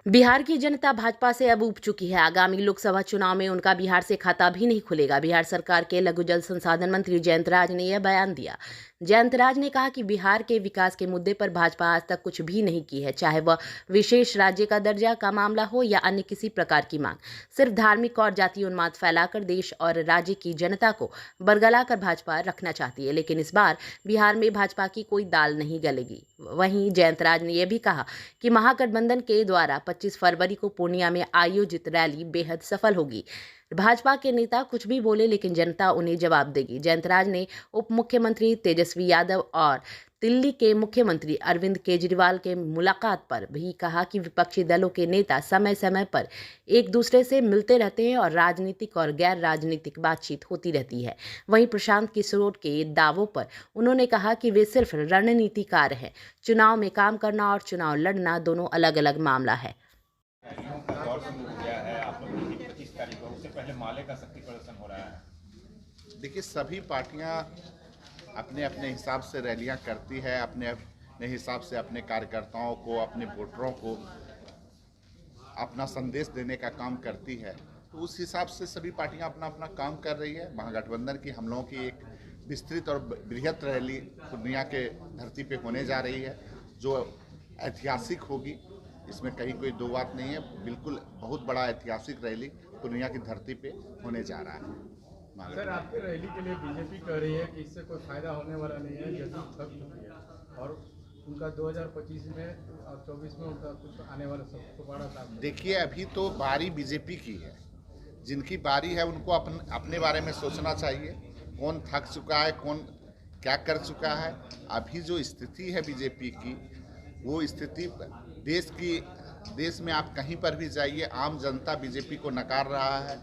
बिहार की जनता भाजपा से अब ऊब चुकी है। आगामी लोकसभा चुनाव में उनका बिहार से खाता भी नहीं खुलेगा। बिहार सरकार के लघु जल संसाधन मंत्री जयंत राज ने यह बयान दिया। जयंत राज ने कहा कि बिहार के विकास के मुद्दे पर भाजपा आज तक कुछ भी नहीं की है, चाहे वह विशेष राज्य का दर्जा का मामला हो या अन्य किसी प्रकार की मांग। सिर्फ धार्मिक और जातीय उन्माद फैलाकर देश और राज्य की जनता को बरगलाकर भाजपा रखना चाहती है, लेकिन इस बार बिहार में भाजपा की कोई दाल नहीं गलेगी। वहीं जयंत राज ने यह भी कहा कि महागठबंधन के द्वारा 25 फरवरी को पूर्णिया में आयोजित रैली बेहद सफल होगी। भाजपा के नेता कुछ भी बोले, लेकिन जनता उन्हें जवाब देगी। जयंत राज ने उप मुख्यमंत्री तेजस्वी यादव और दिल्ली के मुख्यमंत्री अरविंद केजरीवाल के मुलाकात पर भी कहा कि विपक्षी दलों के नेता समय समय पर एक दूसरे से मिलते रहते हैं और राजनीतिक और गैर राजनीतिक बातचीत होती रहती है। वहीं प्रशांत किशोर के दावों पर उन्होंने कहा कि वे सिर्फ रणनीतिकार हैं। चुनाव में काम करना और चुनाव लड़ना दोनों अलग अलग मामला है। रैलियों का दौर शुरू हो गया है। आप लोग की 25 तारीख को, उससे पहले माले का शक्ति प्रदर्शन हो रहा है। देखिए, सभी पार्टियां अपने अपने हिसाब से रैलियां करती है, अपने अपने हिसाब से अपने कार्यकर्ताओं को, अपने वोटरों को अपना संदेश देने का काम करती है। तो उस हिसाब से सभी पार्टियां अपना अपना काम कर रही है। महागठबंधन की हम लोगों की एक विस्तृत और बृहत रैली पूर्णिया के धरती पे होने जा रही है, जो ऐतिहासिक होगी। इसमें कहीं कोई दो बात नहीं है। बिल्कुल बहुत बड़ा ऐतिहासिक रैली पूर्णिया की धरती पे होने जा रहा है। सर, आपकी रैली के लिए बीजेपी कह रही है कि इससे कोई फायदा होने वाला नहीं है, जदयू थक चुकी है और उनका 2025 में और 24 में उनका कुछ आने वाला सब तो बड़ा साथ। देखिए, अभी तो बारी बीजेपी की है। जिनकी बारी है उनको अपने बारे में सोचना चाहिए। कौन थक चुका है, कौन क्या कर चुका है। अभी जो स्थिति है बीजेपी की, वो स्थिति देश में आप कहीं पर भी जाइए, आम जनता बीजेपी को नकार रहा है।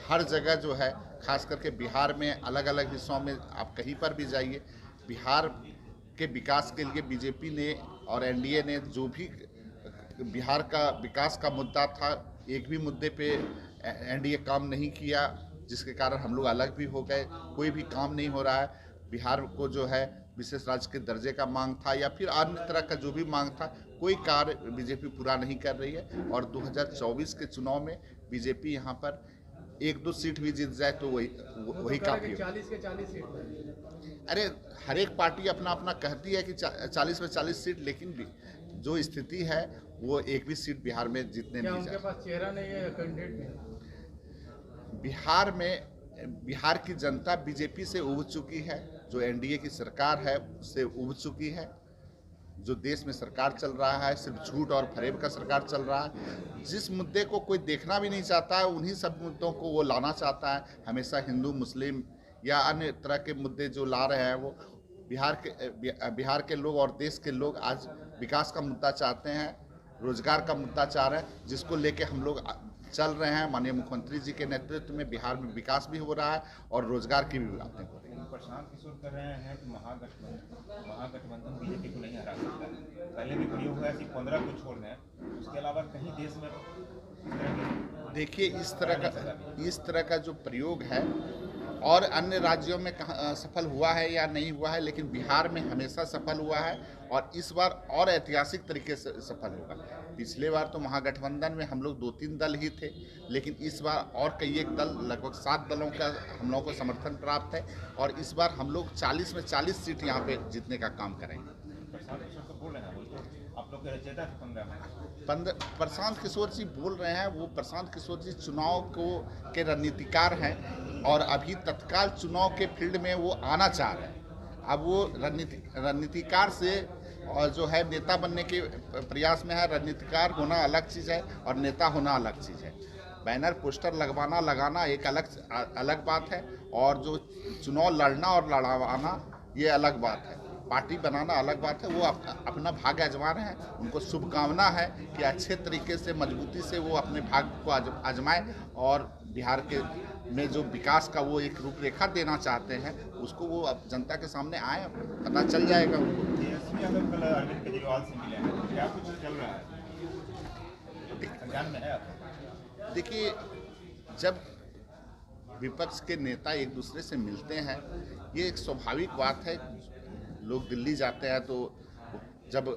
हर जगह जो है, खास करके बिहार में अलग अलग हिस्सों में आप कहीं पर भी जाइए, बिहार के विकास के लिए बीजेपी ने और एनडीए ने जो भी बिहार का विकास का मुद्दा था, एक भी मुद्दे पे एनडीए काम नहीं किया, जिसके कारण हम लोग अलग भी हो गए। कोई भी काम नहीं हो रहा है। बिहार को जो है विशेष राज्य के दर्जे का मांग था या फिर अन्य तरह का जो भी मांग था, कोई कार्य बीजेपी पूरा नहीं कर रही है। और 2024 के चुनाव में बीजेपी यहाँ पर 1-2 सीट भी जीत जाए तो वही काफी है। 40 के 40 सीट। अरे, हर एक पार्टी अपना अपना कहती है कि 40 में 40 सीट, लेकिन जो स्थिति है वो एक भी सीट बिहार में जीतने नहीं जा रही। उनके पास चेहरा नहीं है, कैंडिडेट नहीं। बिहार की जनता बीजेपी से उब चुकी है। जो एनडीए की सरकार है उससे उब चुकी है। जो देश में सरकार चल रहा है, सिर्फ झूठ और फरेब का सरकार चल रहा है। जिस मुद्दे को कोई देखना भी नहीं चाहता है, उन्हीं सब मुद्दों को वो लाना चाहता है। हमेशा हिंदू, मुस्लिम या अन्य तरह के मुद्दे जो ला रहे हैं, वो बिहार के लोग और देश के लोग आज विकास का मुद्दा चाहते हैं, रोजगार का मुद्दा चाह रहे हैं, जिसको लेके हम लोग चल रहे हैं। माननीय मुख्यमंत्री जी के नेतृत्व में बिहार में विकास भी हो रहा है और रोजगार की भी बातें हो रही हैं। प्रशांत किशोर कह रहे हैं कि महागठबंधन बीजेपी को नहीं हरा सकता है। पहले भी प्रयोग हुआ है कि 15 को छोड़ दें, उसके अलावा कहीं देश में। देखिए, इस तरह का जो प्रयोग है और अन्य राज्यों में सफल हुआ है या नहीं हुआ है, लेकिन बिहार में हमेशा सफल हुआ है और इस बार और ऐतिहासिक तरीके से सफल होगा। पिछले बार तो महागठबंधन में हम लोग 2-3 दल ही थे, लेकिन इस बार और कई एक दल, लगभग 7 दलों का हम लोगों को समर्थन प्राप्त है और इस बार हम लोग 40 में 40 सीट यहाँ पे जीतने का काम करेंगे। आप लोग के रचयिता थे प्रशांत किशोर जी बोल रहे हैं। वो प्रशांत किशोर जी चुनाव के रणनीतिकार हैं और अभी तत्काल चुनाव के फील्ड में वो आना चाह रहे हैं। अब वो रणनीतिकार से और जो है नेता बनने के प्रयास में है। रणनीतिकार होना अलग चीज़ है और नेता होना अलग चीज़ है। बैनर पोस्टर लगाना एक अलग बात है और जो चुनाव लड़ना और लड़वाना ये अलग बात है। पार्टी बनाना अलग बात है। वो अपना भाग्य आजमा रहे हैं। उनको शुभकामना है कि अच्छे तरीके से, मजबूती से वो अपने भाग्य को आजमाएं और बिहार के में जो विकास का वो एक रूपरेखा देना चाहते हैं, उसको वो अब जनता के सामने आए, पता चल जाएगा उनको। कल अरविंद केजरीवाल से मिले हैं, क्या कुछ चल रहा है? में है? देखिए, जब विपक्ष के नेता एक दूसरे से मिलते हैं, ये एक स्वाभाविक बात है। लोग दिल्ली जाते हैं तो जब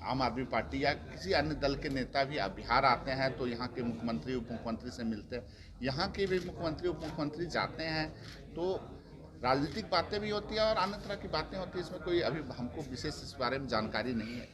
आम आदमी पार्टी या किसी अन्य दल के नेता भी बिहार आते हैं तो यहाँ के मुख्यमंत्री उप मुख्यमंत्री से मिलते हैं। यहाँ के भी मुख्यमंत्री उप मुख्यमंत्री जाते हैं तो राजनीतिक बातें भी होती है और अन्य तरह की बातें होती है। इसमें कोई अभी हमको विशेष इस बारे में जानकारी नहीं है।